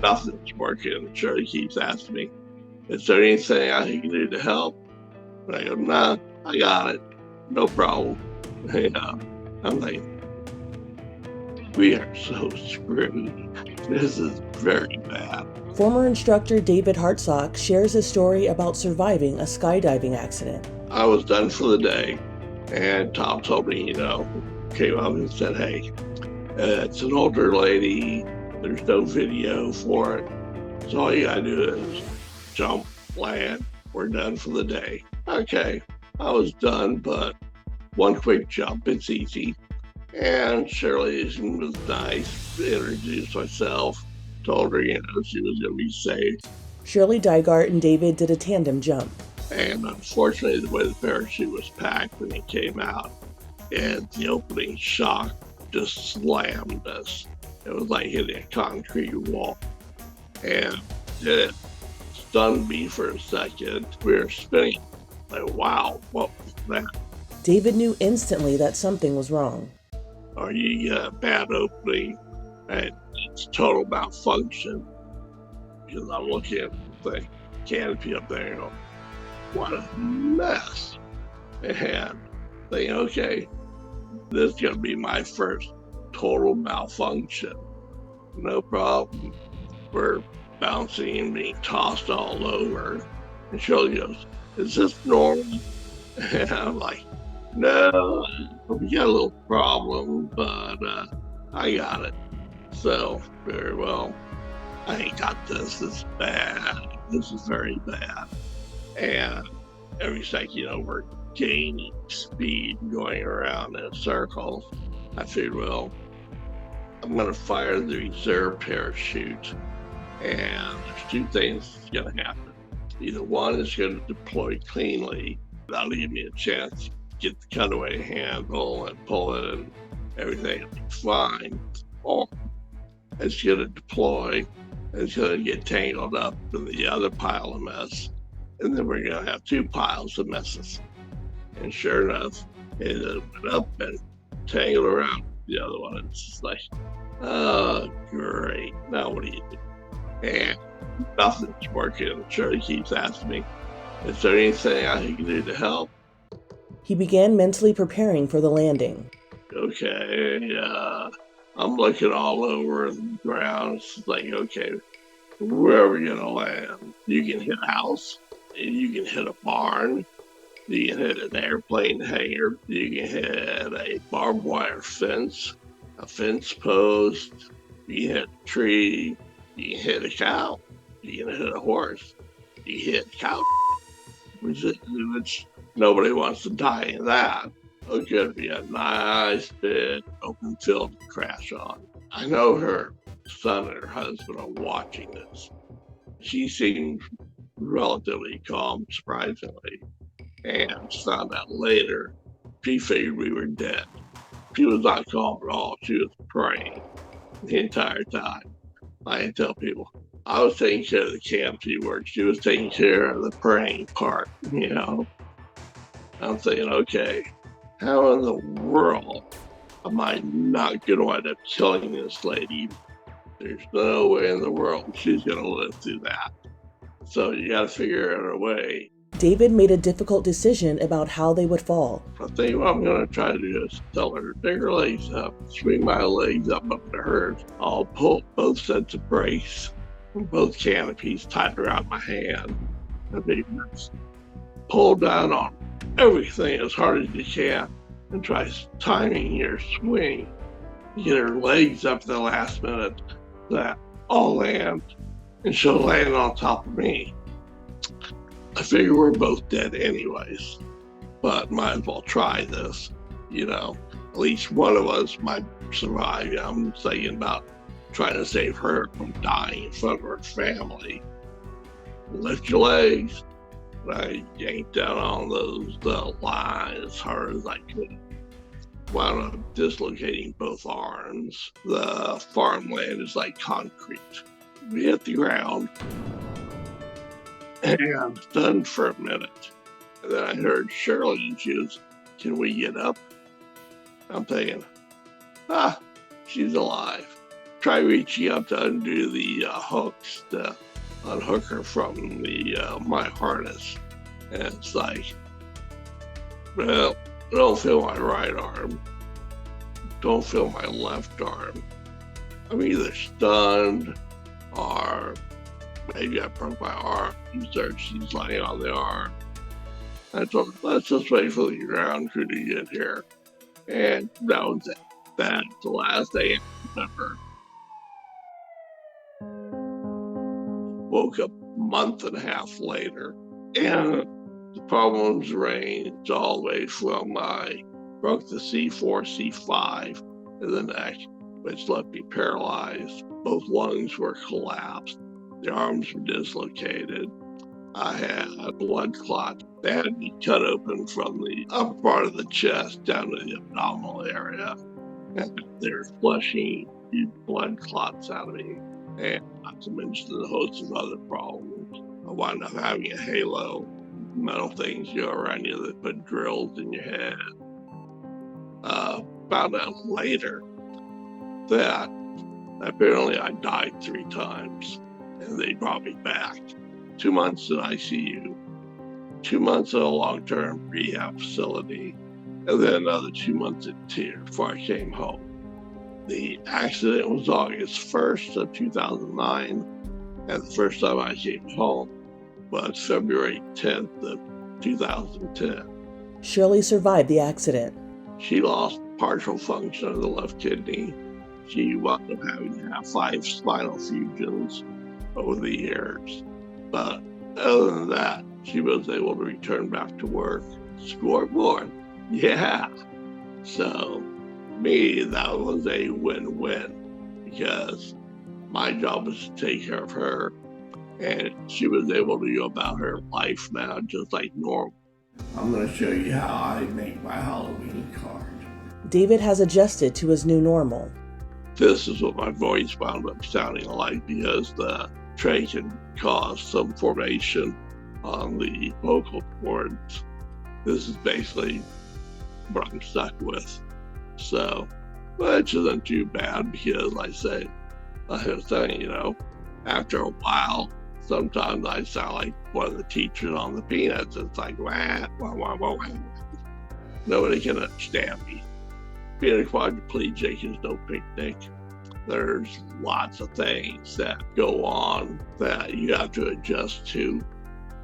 nothing's working. Shirley keeps asking me, is there anything I can do to help? And I go, nah, I got it. No problem. Yeah. I'm like, we are so screwed. This is very bad. Former instructor David Hartsock shares his story about surviving a skydiving accident. I was done for the day, and Tom told me, came up and said, hey, it's an older lady. There's no video for it. So all you gotta do is jump, land. We're done for the day. Okay, I was done, but one quick jump, it's easy. And Shirley was nice, introduced myself, told her, she was gonna be safe. Shirley Dygart and David did a tandem jump. And unfortunately, the way the parachute was packed when it came out, and the opening shock just slammed us. It was like hitting a concrete wall. And it stunned me for a second. We were spinning. Like, wow, what was that? David knew instantly that something was wrong. Or you get a bad opening and it's total malfunction. Because I'm looking at the canopy up there and go, what a mess. And think, okay, this is going to be my first total malfunction. No problem. We're bouncing and being tossed all over. And Shirley goes, is this normal? And I'm like, no, we got a little problem, but I got it. So, very well. I ain't got this. This is bad. This is very bad. And every second, we're gaining speed going around in circles. I figured, well, I'm going to fire the reserve parachute. And there's two things that's going to happen. Either one is going to deploy cleanly. That'll give me a chance to get the cutaway handle and pull it and everything will be fine. Or it's going to deploy and it's going to get tangled up in the other pile of mess. And then we're going to have two piles of messes. And sure enough, it went up and tangled around the other one. It's just like, oh, great. Now what do you do? And nothing's working. Shirley keeps asking me, is there anything I can do to help? He began mentally preparing for the landing. Okay, I'm looking all over the ground. It's like, okay, where are we going to land? You can hit a house, and you can hit a barn, you can hit an airplane hangar, you can hit a barbed wire fence, a fence post, you can hit a tree, you can hit a cow, you can hit a horse, you can hit cow, which nobody wants to die in that. It's going to be a nice big open field to crash on. I know her son and her husband are watching this. She seems relatively calm, surprisingly, and found out later she figured we were dead. She was not calm at all. She was praying the entire time. I tell people, I was taking care of the camp she worked. She was taking care of the praying part, I'm thinking, okay, how in the world am I not going to wind up killing this lady? There's no way in the world she's going to live through that. So you got to figure out a way. David made a difficult decision about how they would fall. I think what I'm going to try to do is tell her to pick her legs up, swing my legs up to hers. I'll pull both sets of brakes, both canopies tight around my hand, and they just pull down on everything as hard as you can and try timing your swing. Get her legs up to the last minute that I'll land and she'll land on top of me. I figure we're both dead anyways, but might as well try this. At least one of us might survive. I'm thinking about trying to save her from dying in front of her family. Lift your legs. I yanked down on those lines as hard as I could. Wound up dislocating both arms. The farmland is like concrete. We hit the ground and stunned for a minute. And then I heard Shirley and she was, can we get up? I'm thinking, she's alive. try reaching up to undo the hooks to unhook her from my harness. And it's like, well, I don't feel my right arm. Don't feel my left arm. I'm either stunned or maybe I broke my arm. So she's lying on the arm. I told her, let's just wait for the ground crew to get here. And that was it. That's the last day I remember. Woke up a month and a half later, and the problems ranged all the way from I broke the C4, C5 in the neck, which left me paralyzed. Both lungs were collapsed. The arms were dislocated. I had blood clots. They had me cut open from the upper part of the chest down to the abdominal area. And they were flushing blood clots out of me. And not to mention a host of other problems. I wound up having a halo, metal things go around you that put drills in your head. Found out later that apparently I died 3 times, and they brought me back. 2 months in ICU, 2 months in a long-term rehab facility, and then another 2 months in TIR before I came home. The accident was August 1st of 2009, and the first time I came home was February 10th of 2010. Shirley survived the accident. She lost partial function of the left kidney. She wound up having to have 5 spinal fusions over the years. But other than that, she was able to return back to work. Scoreboard, yeah. So, me, that was a win-win because my job was to take care of her, and she was able to go about her life now just like normal. I'm going to show you how I make my Halloween card. David has adjusted to his new normal. This is what my voice wound up sounding like because the tray can cause some formation on the vocal cords. This is basically what I'm stuck with. So, which isn't too bad because like I was saying, after a while, sometimes I sound like one of the teachers on the Peanuts. It's like, wah, wah, wah, wah, wah. Nobody can understand me. Being a quadriplegic is no picnic. There's lots of things that go on that you have to adjust to.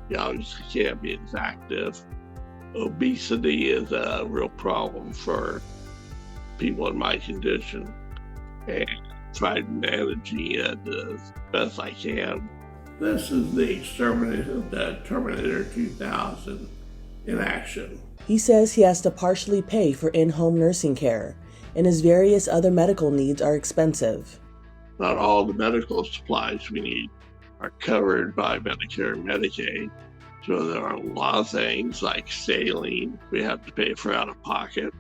You obviously can't be as active. Obesity is a real problem for people in my condition, and tried managing it as best I can. This is the Terminator 2000 in action. He says he has to partially pay for in-home nursing care, and his various other medical needs are expensive. Not all the medical supplies we need are covered by Medicare and Medicaid. So there are a lot of things like saline we have to pay for out of pocket.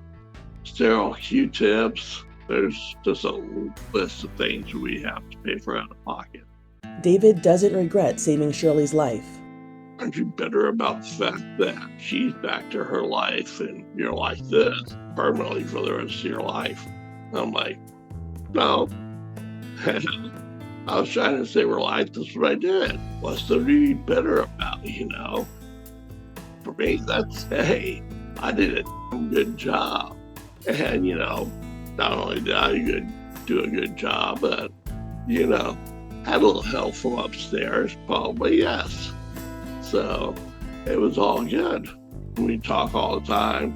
Sterile Q-tips, there's just a list of things we have to pay for out of pocket. David doesn't regret saving Shirley's life. Aren't you bitter about the fact that she's back to her life and you're like this permanently for the rest of your life? I'm like, no. I was trying to save her life, that's what I did. What's there to be bitter about, For me, that's, hey, I did a good job. And, not only did I do a good job, but, had a little help from upstairs, probably, yes. So it was all good. We talk all the time.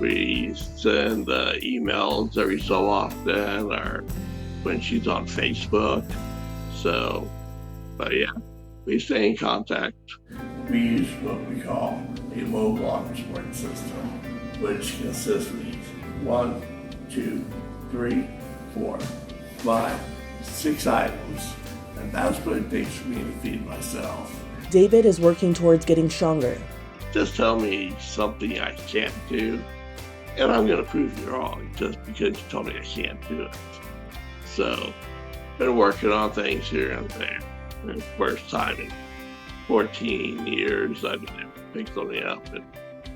We send emails every so often, or when she's on Facebook. So, but yeah, we stay in contact. We use what we call a low block support system, which consists of these 1, 2, 3, 4, 5, 6 items. And that's what it takes for me to feed myself. David is working towards getting stronger. Just tell me something I can't do, and I'm going to prove you wrong just because you told me I can't do it. So, been working on things here and there. And first time in 14 years, I've been able to pick something up and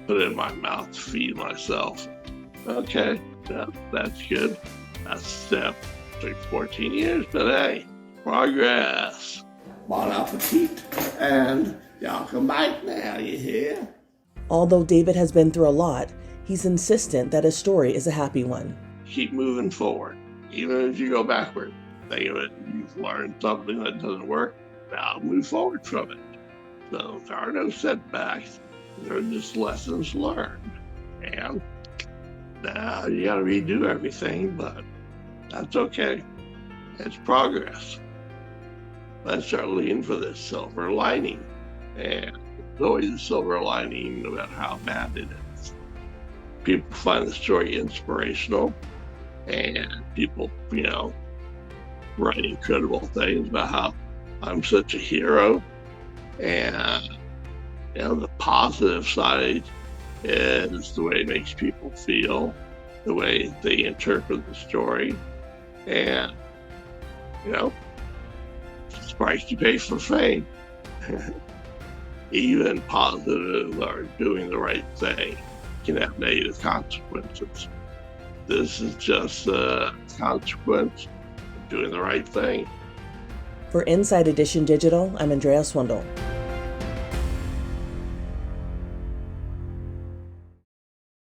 put it in my mouth to feed myself. Okay, yeah, that's good. That's a step. Took 14 years, but hey, progress. Bon appetit, and y'all come back now, you hear? Although David has been through a lot, he's insistent that his story is a happy one. Keep moving forward, even if you go backward. Think of it, you've learned something that doesn't work, now move forward from it. So there are no setbacks, they're just lessons learned. And now you gotta redo everything, but that's okay. It's progress. Let's start looking for this silver lining. And there's always a silver lining, no matter how bad it is. People find the story inspirational, and people, write incredible things about how I'm such a hero. And, the positive side is the way it makes people feel, the way they interpret the story. And, it's the price you pay for fame. Even positive or doing the right thing can have negative consequences. This is just a consequence of doing the right thing. For Inside Edition Digital, I'm Andrea Swindall.